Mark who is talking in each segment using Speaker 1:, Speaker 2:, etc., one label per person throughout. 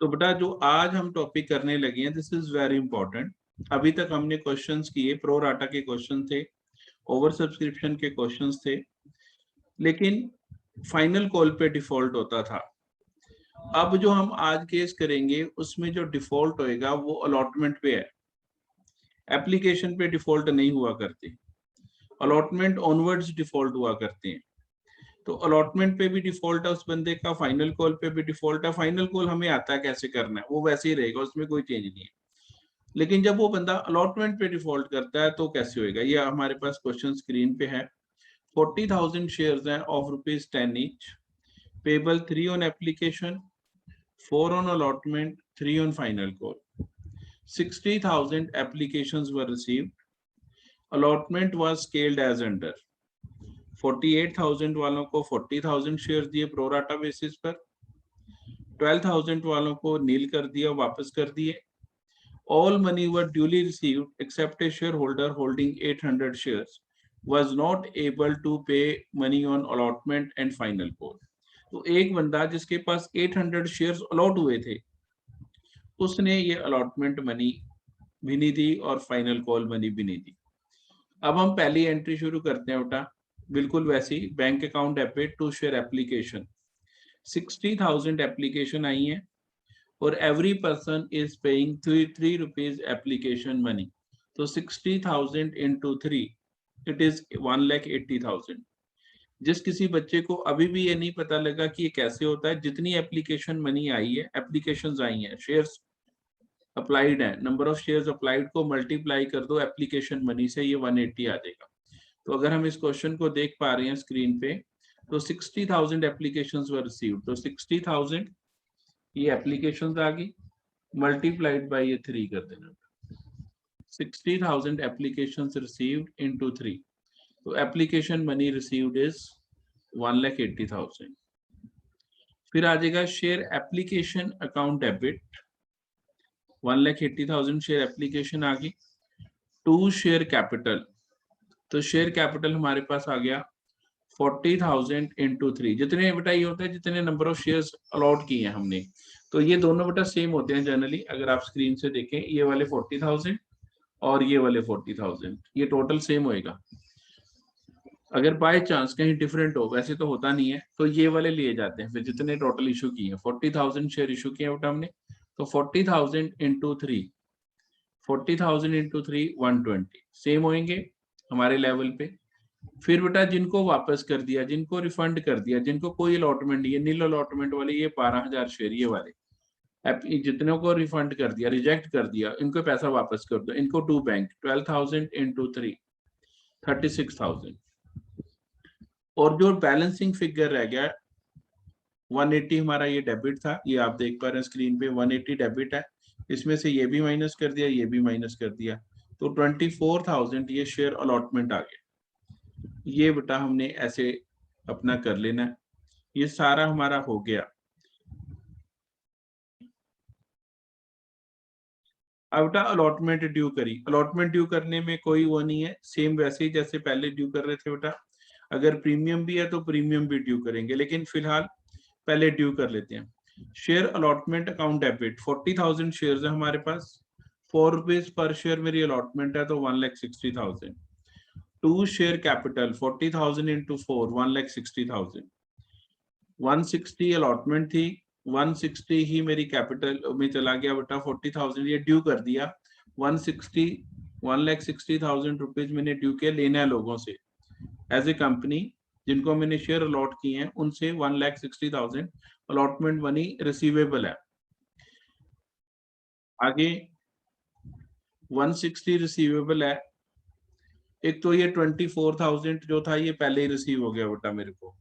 Speaker 1: तो बेटा जो आज हम टॉपिक करने लगे हैं दिस इज वेरी इंपॉर्टेंट। अभी तक हमने क्वेश्चंस किए, प्रो राटा के क्वेश्चन थे, ओवर सब्सक्रिप्शन के क्वेश्चंस थे, लेकिन फाइनल कॉल पे डिफॉल्ट होता था। अब जो हम आज केस करेंगे उसमें जो डिफॉल्ट होएगा वो अलॉटमेंट पे है, एप्लीकेशन पे डिफॉल्ट नहीं हुआ करते, अलॉटमेंट ऑनवर्ड्स डिफॉल्ट हुआ करते हैं। तो अलॉटमेंट पे भी डिफॉल्ट है उस बंदे का, फाइनल कॉल पे भी डिफॉल्ट है। फाइनल कॉल हमें आता है कैसे करना है, वो वैसे ही रहेगा, उसमें कोई चेंज नहीं है। लेकिन जब वो बंदा अलॉटमेंट पे डिफॉल्ट करता है तो कैसे होएगा, ये हमारे पास क्वेश्चन स्क्रीन पे है। 40,000 शेयर्स हैं of ₹10 each, payable 3 on application, 4 on allotment, 3 on final call. 60,000 applications were received. Allotment was scaled as under. 48,000 वालों को 40,000 शेयर दिए प्रोराटा बेसिस पर, 12,000 वालों को नील कर दिया, वापस कर दिए। All money were duly received except a shareholder holding 800 shares was not able to pay money on allotment and final call. तो एक बंदा जिसके पास 800 शेयर्स अलॉट हुए थे उसने ये अलॉटमेंट मनी भी नहीं दी और फाइनल कॉल मनी भी नहीं दी। अब हम पहली एंट्री शुरू करते हैं बेटा, बिल्कुल वैसी, bank account debit to share application. 60,000 application आई हैं और every person is paying 3 rupees application money. तो 60,000 इंटू 3 इट इज 1,80,000। जिस किसी बच्चे को अभी भी ये नहीं पता लगा कि ये कैसे होता है, जितनी एप्लीकेशन मनी आई है, एप्लीकेशंस आई हैं, शेयर्स अप्लाइड है, नंबर ऑफ शेयर्स अप्लाइड को मल्टीप्लाई कर दो एप्लीकेशन मनी से, ये 180 आ जाएगा। तो अगर हम इस क्वेश्चन को देख पा रहे हैं स्क्रीन पे, तो 60,000 एप्लीकेशंस वर रिसीव्ड, तो 60,000 ये एप्लीकेशंस आ गई, मल्टीप्लाइड बाय ये 3 कर देना। 60,000 एप्लीकेशंस रिसीव्ड इनटू 3, तो एप्लीकेशन मनी रिसीव्ड इज 1,80,000। फिर आ जाएगा share application account debit, 1,80,000 share application आ गई, टू शेयर कैपिटल। तो शेयर कैपिटल हमारे पास आ गया 40,000 इंटू 3, जितने बेटा ये होता है जितने नंबर ऑफ शेयर्स अलॉट किए हैं हमने। तो ये दोनों बेटा सेम होते हैं जनरली, अगर आप स्क्रीन से देखें ये वाले 40,000 और ये वाले 40,000, ये टोटल सेम होएगा। अगर बाय चांस कहीं डिफरेंट हो, वैसे तो होता नहीं है, तो ये वाले लिए जाते हैं फिर जितने टोटल इशू किए हैं। 40,000 शेयर इशू किए बेटा हमने, तो 40,000 इंटू 3, 40,000 इंटू 3 120 सेम होंगे हमारे लेवल पे। फिर बेटा जिनको वापस कर दिया, जिनको रिफंड कर दिया, जिनको कोई अलॉटमेंट नहीं है, नील अलॉटमेंट वाले, ये 12,000 शेयर ये वाले जितनों को रिफंड कर दिया, रिजेक्ट कर दिया, इनको पैसा वापस कर दो, इनको टू बैंक 12,000 इंटू 3 36,000। और जो बैलेंसिंग फिगर रह गया 180 हमारा ये डेबिट था, ये आप देख पा रहे हैं स्क्रीन पे 180 डेबिट है, इसमें से ये भी माइनस कर दिया, ये भी माइनस कर दिया, तो 24,000 ये शेयर अलॉटमेंट आ गया। ये बेटा हमने ऐसे अपना कर लेना है, ये सारा हमारा हो गया। अब बेटा अलॉटमेंट ड्यू करी, अलॉटमेंट ड्यू करने में कोई वो नहीं है, सेम वैसे ही जैसे पहले ड्यू कर रहे थे बेटा। अगर प्रीमियम भी है तो प्रीमियम भी ड्यू करेंगे, लेकिन फिलहाल पहले ड्यू कर लेते हैं। Share allotment account debit 40,000 shares है हमारे पास, 4 रुपीज पर शेयर मेरी अलॉटमेंट है, तो 1,60,000। To share capital 40,000 into 4 1,60,000, 160 allotment थी, 160 ही मेरी कैपिटल में चला गया बेटा, 40,000 ये ड्यू कर दिया, 1,60,000 रुपीज मैंने ड्यू किया, लेना है लोगों से एज ए कंपनी, जिनको मैंने शेयर अलॉट किए हैं उनसे 1,60,000 अलॉटमेंट मनी रिसीवेबल है। आगे 160 रिसीवेबल है, एक तो ये 24,000 जो था ये पहले ही रिसीव हो गया बेटा मेरे को,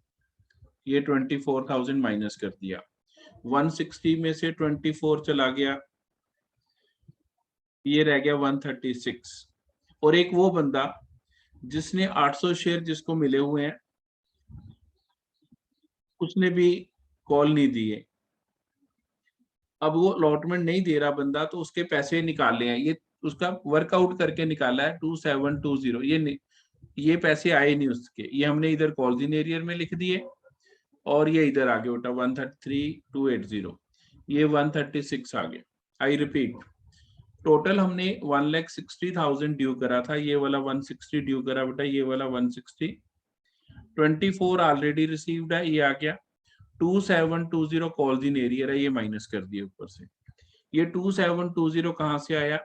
Speaker 1: ये 24,000 माइनस कर दिया, 160 में से 24 चला गया, ये रह गया 136। और एक वो बंदा जिसने 800 शेयर जिसको मिले हुए हैं उसने भी कॉल नहीं दिए, अब वो अलॉटमेंट नहीं दे रहा बंदा, तो उसके पैसे निकाले हैं, ये उसका वर्कआउट करके निकाला है 2720, ये पैसे आए नहीं उसके, ये हमने इधर कॉल्स इन एरियर में लिख दिए और ये इधर आ गया बेटा 133,280। ये 136 आ गया। आई रिपीट, टोटल हमने 1,60,000 ड्यू करा था, ये वाला 160 ड्यू करा बेटा, ये वाला 160, 24 ऑलरेडी रिसीव्ड है, ये आ गया। 2720 कॉल्स इन एरियर है, ये माइनस कर दिया ऊपर से। ये 2720 कहाँ से आया?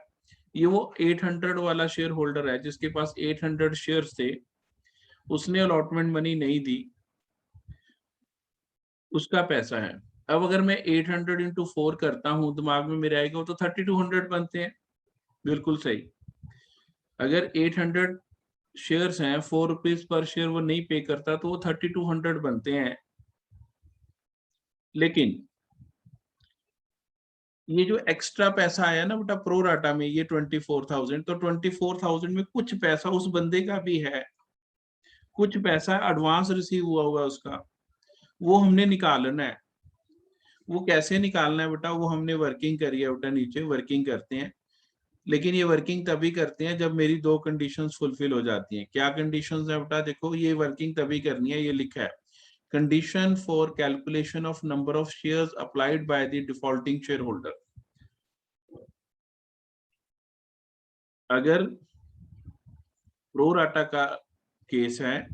Speaker 1: ये वो 800 वाला शेयर होल्डर है जिसके पास 800 शेयर्स थे, उसने अलॉटमेंट मनी नहीं दी, उसका पैसा है। अब अगर मैं 800 इंटू 4 करता हूं, दिमाग में मेरे आएगा, तो 3200 बनते हैं। बिल्कुल सही। अगर 800 शेयर्स हैं, 4 रुपीज पर शेयर वो नहीं पे करता, तो वो 3200 बनते हैं। लेकिन ये जो एक्स्ट्रा पैसा आया ना बेटा प्रो राटा में, ये 24,000, तो 24,000 में कुछ पैसा उस बंदे का भी है, कुछ पैसा एडवांस रिसीव हुआ हुआ उसका, वो हमने निकालना है। वो कैसे निकालना है बेटा? वो हमने वर्किंग करी है बेटा, नीचे वर्किंग करते हैं। लेकिन ये वर्किंग तभी करते हैं जब मेरी दो कंडीशंस फुलफिल हो जाती हैं। क्या कंडीशंस है बेटा? देखो, ये वर्किंग तभी करनी है, ये लिखा है, condition for calculation of number of shares applied by the defaulting share holder. अगर प्रो राटा का केस है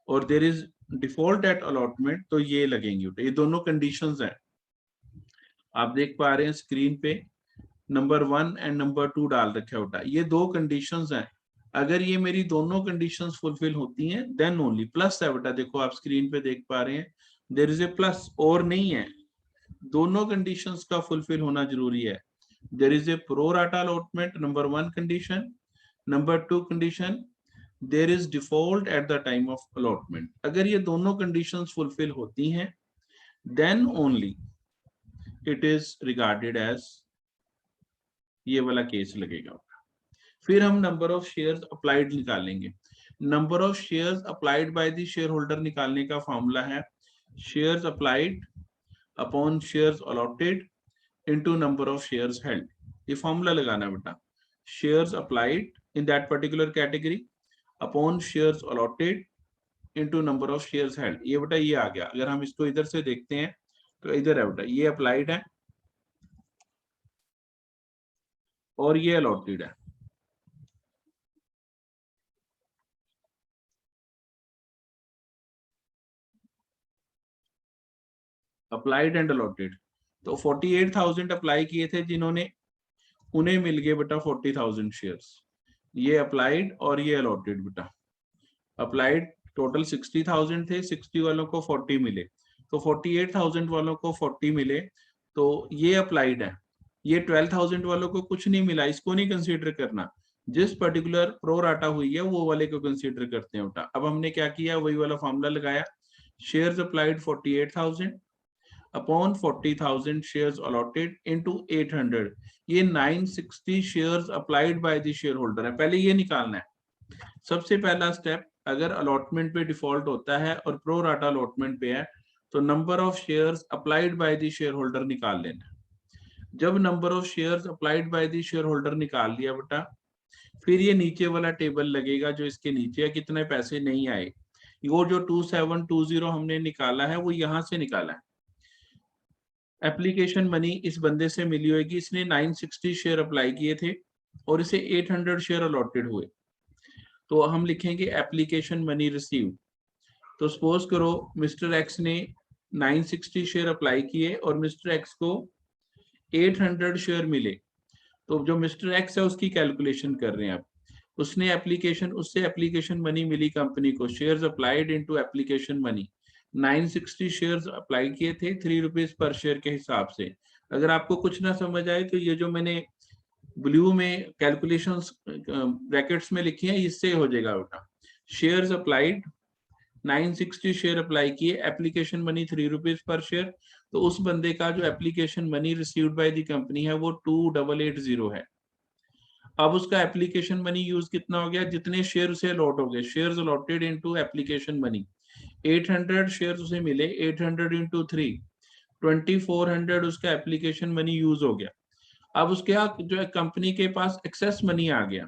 Speaker 1: और there is default at allotment, तो ये लगेंगे। ये दोनों कंडीशंस हैं, आप देख पा रहे हैं स्क्रीन पे, नंबर 1 एंड नंबर 2 डाल रखा है बेटा। ये दो कंडीशंस हैं, अगर ये मेरी दोनों कंडीशंस फुलफिल होती हैं देन ओनली। प्लस है बेटा, देखो आप स्क्रीन पे देख पा रहे हैं, देयर इज ए प्लस, और नहीं है, दोनों कंडीशंस का फुलफिल होना जरूरी है। There is a pro rata allotment, number 1 condition, number 2 condition, there is default at the time of allotment. अगर ये दोनों कंडीशंस फुलफिल होती हैं then only it is regarded as, ये वाला केस लगेगा। फिर हम नंबर ऑफ शेयर्स अप्लाइड निकालेंगे। Number of shares applied by the share holder निकालने का फॉर्मूला है shares applied upon shares allotted into number of shares held. ये फॉर्मूला लगाना बेटा, shares applied in that particular category upon shares allotted into number of shares held. ये बेटा ये आ गया। अगर हम इसको इधर से देखते हैं तो इधर है बेटा, ये अप्लाइड है और ये अलॉटेड है। अप्लाइड एंड अलॉटेड, तो 48,000 अप्लाई किए थे जिन्होंने, उन्हें मिल गए बेटा 40,000 शेयर्स। ये अप्लाइड और ये अलॉटेड बेटा। अप्लाइड टोटल 60,000 थे, 60 वालों को 40 मिले, तो 48,000 वालों को 40 मिले, तो ये अप्लाइड है। ये 12,000 वालों को कुछ नहीं मिला, इसको नहीं कंसीडर करना। जिस पर्टिकुलर प्रो राटा हुई है वो वाले को कंसीडर करते हैं बेटा। अब हमने क्या किया, वही वाला फॉर्मूला लगाया, shares applied 48,000 upon 40,000 shares allotted into 800, ये 960 shares applied by the share holder है। पहले ये निकालना है। सबसे पहला स्टेप, अगर अलॉटमेंट पे डिफॉल्ट होता है और प्रो राटा अलॉटमेंट पे है, तो number of shares applied by the share holder निकाल लेना। जब number of shares applied by the share holder निकाल लिया बेटा, फिर ये नीचे वाला टेबल लगेगा जो इसके नीचे है, कितने पैसे नहीं आए। वो जो 2720 हमने निकाला है वो यहाँ से निकाला है। एप्लीकेशन मनी इस बंदे से मिली होगी, इसने 960 शेयर अप्लाई किए थे और इसे 800 शेयर अलॉटेड हुए, तो हम लिखेंगे एप्लीकेशन मनी रिसीव। तो सपोज करो मिस्टर एक्स ने 960 शेयर अप्लाई किए और मिस्टर एक्स को 800 शेयर मिले, तो जो मिस्टर एक्स है उसकी कैलकुलेशन कर रहे हैं आप। उसने उससे एप्लीकेशन मनी मिली कंपनी को, shares applied into application money, 960 shares apply किए थे 3 रुपीज पर शेयर के हिसाब से। अगर आपको कुछ ना समझ आए तो ये जो मैंने ब्लू में कैलकुलेशंस ब्रैकेट्स में लिखी है इससे हो जाएगा बेटा। शेयर्स अप्लाइड 960 शेयर अप्लाई किए, application money 3 rupees per share, तो उस बंदे का जो application money received by the company है वो 2880 है। अब उसका एप्लीकेशन मनी यूज कितना हो गया, जितने शेयर उसे अलॉट हो गए, shares allotted into application money, 800 shares उसे मिले, 800 इंटू 3, 2400 उसका एप्लीकेशन मनी यूज हो गया। अब उसके जो है कंपनी के पास एक्सेस मनी आ गया,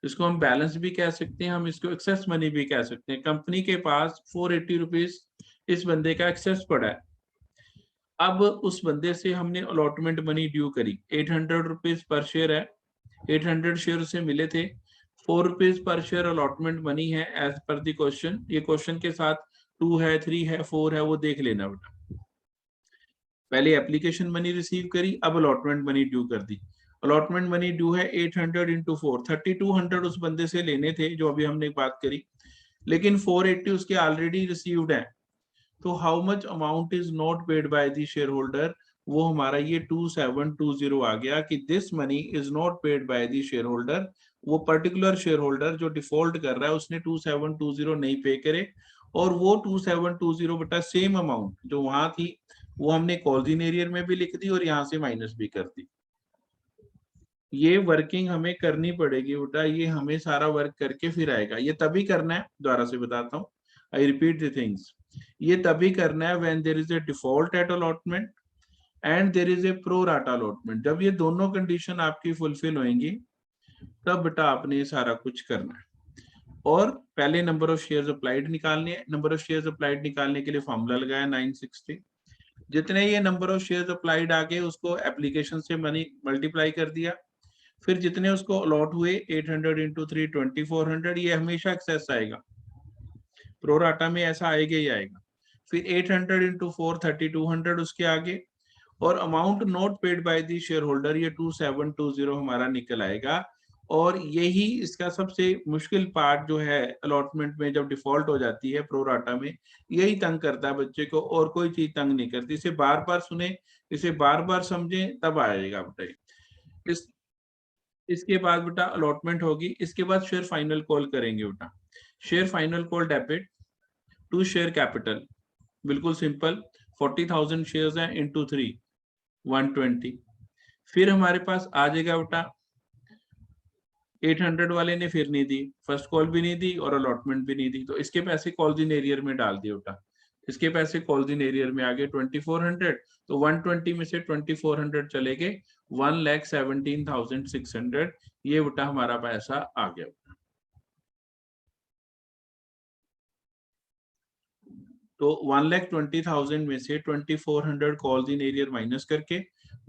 Speaker 1: इसको हम बैलेंस भी कह सकते हैं, हम इसको एक्सेस मनी भी कह सकते हैं। कंपनी के पास 480 रुपीज इस बंदे का एक्सेस पड़ा है, अब उस बंदे से हमने अलॉटमेंट मनी ड्यू करी, 800 रुपीज पर शेयर है, 800 शेयर उसे मिले थे, 4 rupees per share allotment money है एज पर द क्वेश्चन। ये क्वेश्चन के साथ 2 है, 3 है, 4 है, वो देख लेना बेटा। पहले एप्लीकेशन मनी रिसीव करी, अब अलॉटमेंट मनी ड्यू कर दी। अलॉटमेंट मनी ड्यू है 800 इंटू 4, 3200 उस बंदे से लेने थे जो अभी हमने बात करी, लेकिन 480 उसके ऑलरेडी रिसीव्ड है। तो how much amount is not paid by the share holder, वो हमारा ये 2720 आ गया कि this money is not paid by the share holder. वो पर्टिकुलर शेयर होल्डर जो डिफॉल्ट कर रहा है उसने 2720 नहीं पे करे, और वो 2720 बेटा सेम अमाउंट जो वहां थी वो हमने कॉल्जिन एरियर में भी लिख दी और यहाँ से माइनस भी कर दी। ये वर्किंग हमें करनी पड़ेगी बेटा, ये हमें सारा वर्क करके फिर आएगा। ये तभी करना है, दोबारा से बताता हूँ, आई रिपीट द थिंग्स, ये तभी करना है when there is a default at allotment and there is a pro rata allotment. जब ये दोनों कंडीशन आपकी फुलफिल होंगी तब बेटा आपने ये सारा कुछ करना है। और पहले नंबर ऑफ शेयर्स अप्लाइड निकालने हैं। नंबर ऑफ शेयर्स अप्लाइड निकालने के लिए फॉर्मूला लगाया 960, जितने ये नंबर ऑफ शेयर्स अप्लाइड आ गए उसको एप्लीकेशन से मनी मल्टीप्लाई कर दिया, फिर जितने उसको अलॉट हुए 800 इंटू 3 2400, ये हमेशा एक्सेस आएगा, प्रोराटा में ऐसा आएगा ही आएगा। फिर 800 इंटू 4 3200 उसके आगे, और amount not paid by the share holder ये 2720 हमारा निकल आएगा। और यही इसका सबसे मुश्किल पार्ट जो है अलॉटमेंट में, जब डिफॉल्ट हो जाती है प्रोराटा में, यही तंग करता है बच्चे को, और कोई चीज तंग नहीं करती। इसे बार बार सुने, इसे बार बार समझें, तब आएगा बेटा। इसके बाद बेटा अलॉटमेंट होगी, इसके बाद शेयर फाइनल कॉल करेंगे बेटा। Share final call debit to share capital, बिल्कुल सिंपल, 40,000 शेयर्स हैं इंटू 3 120। फिर हमारे पास आ जाएगा बेटा 800 वाले ने फिर नहीं दी, फर्स्ट कॉल भी नहीं दी और अलॉटमेंट भी नहीं दी, तो इसके पैसे कॉल्जिन एरियर में डाल दिए बेटा। इसके पैसे कॉल्जिन एरियर में आ गए 2400, तो 120 में से 2400 चले गए, 1,17,600, ये बेटा हमारा पैसा आ गया। तो 1,20,000 में से 2400 कॉल्स इन एरियर माइनस करके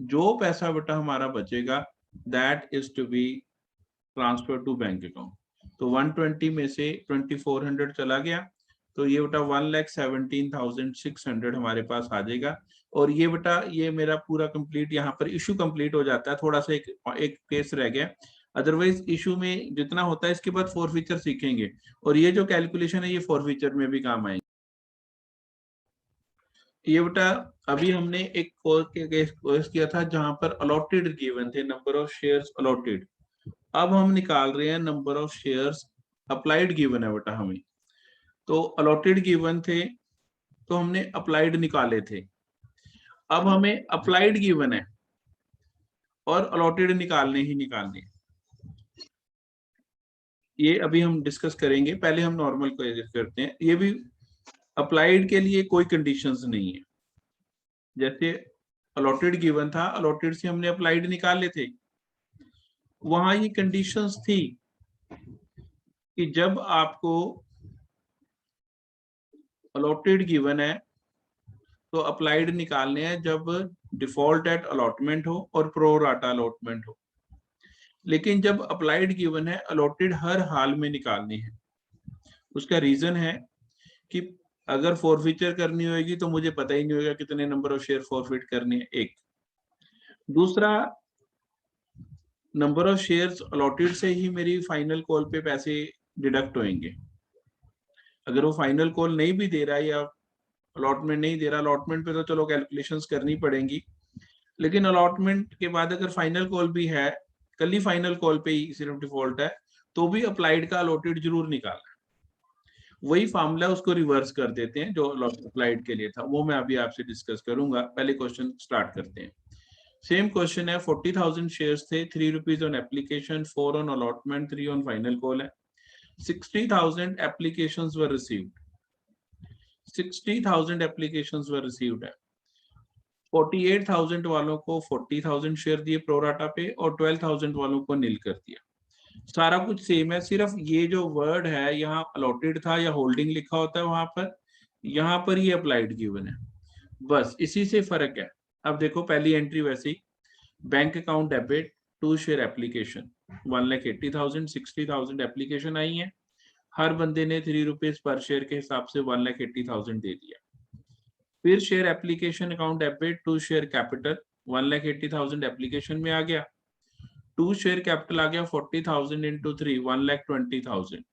Speaker 1: जो पैसा बेटा हमारा बचेगा that is to be transfer to bank account. तो 120 में से 2400 चला गया, तो ये बेटा 1,17,600 हमारे पास आ जाएगा। और ये बेटा ये मेरा पूरा कंप्लीट, यहाँ पर इशू कंप्लीट हो जाता है। थोड़ा सा एक केस रह गया, अदरवाइज इशू में जितना होता है इसके बाद फॉरफीचर सीखेंगे, और ये जो कैलकुलेशन है ये फॉरफीचर में भी काम आएंगे। ये बेटा अभी हमने एक कोर्स किया था जहां पर अलॉटेड गिवन थे नंबर ऑफ शेयर्स अलॉटेड, अब हम निकाल रहे हैं number of shares applied given है बेटा हमें। तो अलॉटेड गिवन थे तो हमने अप्लाइड निकाले थे, अब हमें अप्लाइड गिवन है और अलॉटेड निकालने ही निकालने, ये अभी हम डिस्कस करेंगे। पहले हम नॉर्मल को करते हैं। ये भी अप्लाइड के लिए कोई कंडीशंस नहीं है, जैसे अलॉटेड गिवन था, अलॉटेड से हमने अप्लाइड निकाले थे, वहां ये कंडीशंस थी कि जब आपको अलॉटेड गिवन है तो अप्लाइड निकालने हैं जब डिफॉल्ट एट अलॉटमेंट हो और प्रो राटा अलॉटमेंट हो। लेकिन जब अप्लाइड गिवन है अलॉटेड हर हाल में निकालनी है। उसका रीजन है कि अगर फॉरफीचर करनी होगी तो मुझे पता ही नहीं होगा कितने नंबर ऑफ शेयर फॉरफिट करने हैं, एक। दूसरा, नंबर ऑफ शेयर्स अलॉटेड से ही मेरी फाइनल कॉल पे पैसे डिडक्ट होंगे। अगर वो फाइनल कॉल नहीं भी दे रहा है या अलॉटमेंट नहीं दे रहा, अलॉटमेंट पे तो चलो कैलकुलेशंस करनी पड़ेंगी, लेकिन अलॉटमेंट के बाद अगर फाइनल कॉल भी है, कल ही फाइनल कॉल पे ही सिर्फ डिफॉल्ट है, तो भी अप्लाइड का अलॉटेड जरूर निकालना है। वही फार्मूला उसको रिवर्स कर देते हैं जो अप्लाइड के लिए था, वो मैं अभी आपसे डिस्कस करूंगा। पहले क्वेश्चन स्टार्ट करते हैं। सेम क्वेश्चन है, 40,000 शेयर्स थे, 3 rupees on application, 4 on allotment, 3 on final call है। 60,000 एप्लीकेशंस वर रिसीव्ड, 60,000 एप्लीकेशंस वर रिसीव्ड है। 48,000 वालों को 40,000 शेयर दिए प्रोराटा पे और 12,000 वालों को नील कर दिया। सारा कुछ सेम है, सिर्फ ये जो वर्ड है यहाँ अलॉटेड था या होल्डिंग लिखा होता है वहां पर, यहाँ पर ये अप्लाइड गिवन है। बस इसी से फर्क है। अब देखो पहली एंट्री वैसी, bank account debit to share application 1,80,000 60,000 application आई है, हर बंदे ने ₹3 पर शेयर के हिसाब से 1,80,000 दे दिया। फिर share application account debit to share capital 1,80,000 application में आ गया, टू शेयर कैपिटल आ गया 40,000 इंटू 3 1,20,000।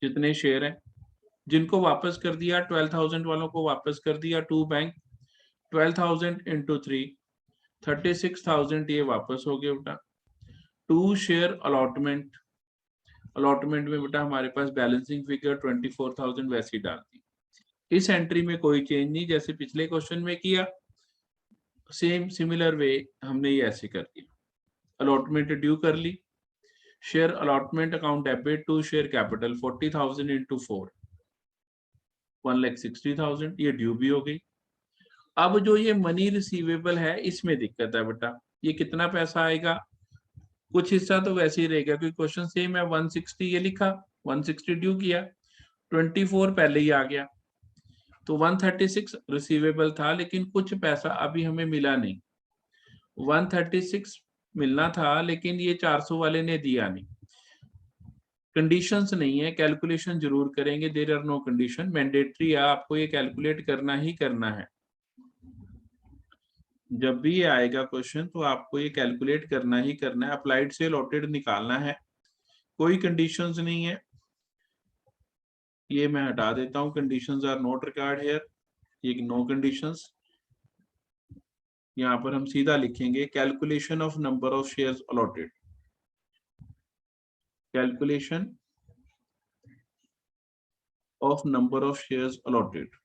Speaker 1: जितने शेयर हैं जिनको वापस कर दिया 12,000 वालों को वापस कर दिया टू बैंक, 12,000 इंटू 3 36,000 ये वापस हो गए बेटा। टू शेयर अलॉटमेंट, अलॉटमेंट में बेटा हमारे पास बैलेंसिंग फिगर 24,000 वैसी डाल दी। इस एंट्री में कोई चेंज नहीं, जैसे पिछले क्वेश्चन में किया सेम सिमिलर वे हमने ये ऐसे कर दिया। अलॉटमेंट ड्यू कर ली, share allotment account debit to share capital 40,000 into 4 1,60,000 ये ड्यू भी हो गई। अब जो ये मनी रिसीवेबल है इसमें दिक्कत है बेटा, ये कितना पैसा आएगा, कुछ हिस्सा तो वैसे ही रहेगा क्योंकि क्वेश्चन सेम है। 160 ये लिखा, 160 ड्यू किया, 24 पहले ही आ गया, तो 136 रिसीवेबल था, लेकिन कुछ पैसा अभी हमें मिला नहीं। 136 मिलना था लेकिन ये 400 वाले ने दिया नहीं। कंडीशंस नहीं है, कैलकुलेशन जरूर करेंगे, there are no condition, mandatory है, आपको ये कैलकुलेट करना ही करना है। जब भी ये आएगा क्वेश्चन तो आपको ये कैलकुलेट करना ही करना है, अप्लाइड से अलॉटेड निकालना है, कोई कंडीशंस नहीं है। ये मैं हटा देता हूँ, conditions are not required here, ये नो कंडीशंस। यहाँ पर हम सीधा लिखेंगे calculation of number of shares allotted, calculation of number of shares allotted.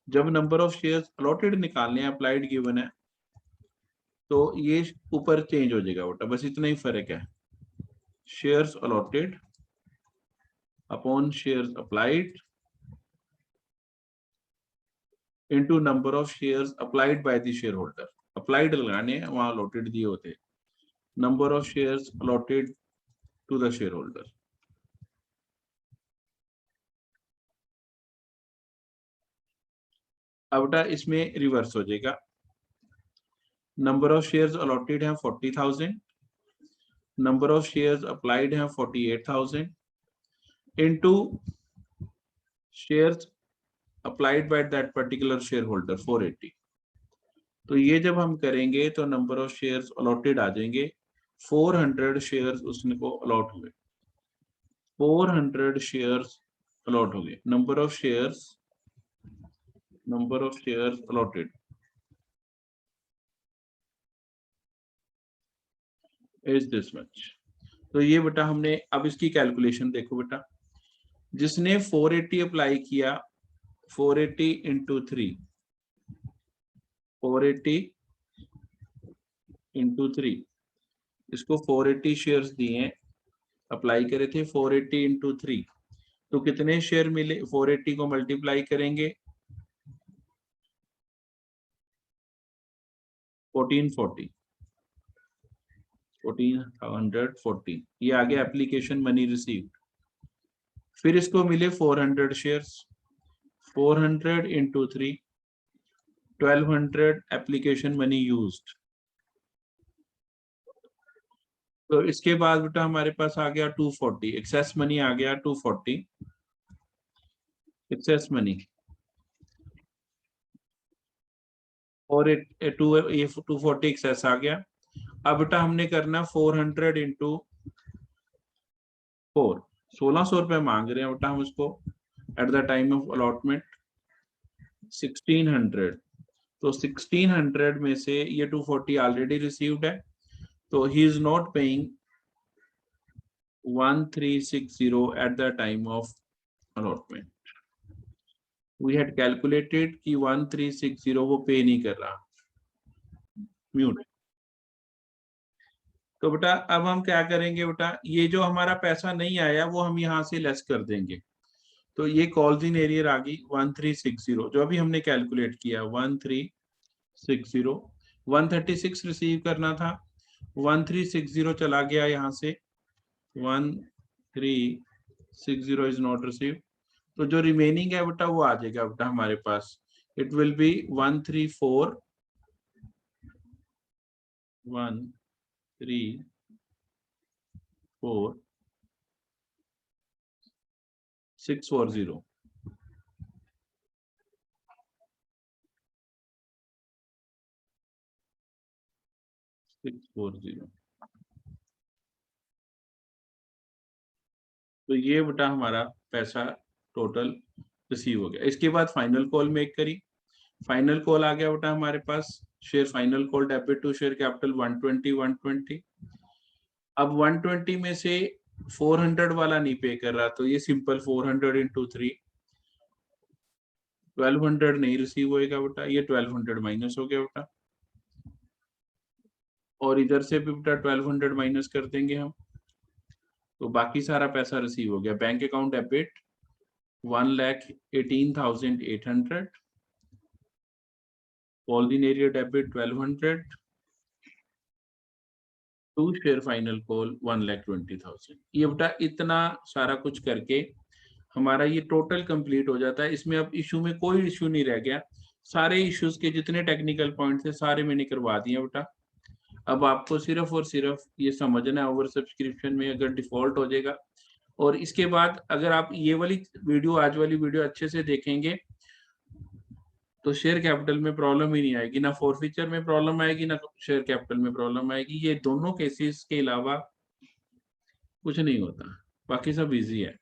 Speaker 1: जब नंबर ऑफ शेयर्स अलॉटेड निकालने हैं, अप्लाइड गिवन है, तो ये ऊपर चेंज हो जाएगा बेटा, बस इतना ही फर्क है। Shares allotted upon shares applied into number of shares applied by the share holder. Applied लगाने हैं, वहां अलॉटेड दिए होते, number of shares allotted to the share holder. अब बेटा इसमें रिवर्स हो जाएगा, नंबर ऑफ शेयर्स अलॉटेड है 40,000, नंबर ऑफ शेयर्स अप्लाइड है 48,000 into shares applied by that particular share holder 480। तो ये जब हम करेंगे तो नंबर ऑफ शेयर्स अलॉटेड आ जाएंगे, 400 शेयर्स उसने को अलॉट हुए, 400 शेयर्स अलॉट हो गए। Number of shares allotted is this much. तो ये बेटा हमने, अब इसकी कैलकुलेशन देखो बेटा, जिसने 480 अप्लाई किया, 480 इंटू 3 480 इंटू 3, इसको 480 शेयर्स दिए, अप्लाई करे थे 480 इंटू 3, तो कितने शेयर मिले, 480 को मल्टीप्लाई करेंगे 1440 1440, ये आ गया एप्लीकेशन मनी रिसीव्ड। फिर इसको मिले 400 shares, 400 into 3 1200 application money used. तो इसके बाद बेटा हमारे पास आ गया 240, एक्सेस मनी आ गया 240, एक्सेस मनी, और 240 एक्सेस आ गया। अब बेटा हमने करना 400 इंटू 4, 1600 रुपए मांग रहे हैं बेटा हम इसको eight the time of allotment 1600, तो 1600 में से ये 240 ऑलरेडी रिसीव्ड है, तो he is not paying 1360 at the time of allotment. We had calculated कि 1360 वो पे नहीं कर रहा, म्यूट। तो बेटा अब हम क्या करेंगे बेटा, ये जो हमारा पैसा नहीं आया वो हम यहाँ से लेस कर देंगे, तो ये कॉल्स इन एरियर आ गई 1360, जो अभी हमने कैलकुलेट किया 1360, 136 रिसीव करना था, 1360 चला गया यहाँ से, 1360 इज नॉट रिसीव, तो जो रिमेनिंग है बेटा वो आ जाएगा बेटा हमारे पास, इट विल बी 1341640 640। तो ये बेटा हमारा पैसा टोटल रिसीव हो गया। इसके बाद फाइनल कॉल मेक करी, फाइनल कॉल आ गया बेटा हमारे पास, share final call debit to share capital 120। अब 120 में से 400 वाला नहीं पे कर रहा, तो ये सिंपल 400 इंटू 3, 1200 नहीं रिसीव होएगा बेटा, ये 1200 माइनस हो गया बेटा, और इधर से भी बेटा 1200 माइनस कर देंगे हम, तो बाकी सारा पैसा रिसीव हो गया। Bank account debit 1,18,800, ordinary debit 1200, two share final call 1,20,000। ये बेटा इतना सारा कुछ करके हमारा ये टोटल कंप्लीट हो जाता है। इसमें अब इशू में कोई इशू नहीं रह गया, सारे इश्यूज के जितने टेक्निकल पॉइंट थे सारे मैंने करवा दिए बेटा। अब आपको सिर्फ और सिर्फ ये समझना है, ओवर सब्सक्रिप्शन में अगर डिफॉल्ट हो जाएगा, और इसके बाद अगर आप ये वाली वीडियो, आज वाली वीडियो अच्छे से देखेंगे तो शेयर कैपिटल में प्रॉब्लम ही नहीं आएगी, ना फॉरफीचर में प्रॉब्लम आएगी, ना शेयर कैपिटल में प्रॉब्लम आएगी। ये दोनों केसेस के अलावा कुछ नहीं होता, बाकी सब इजी है।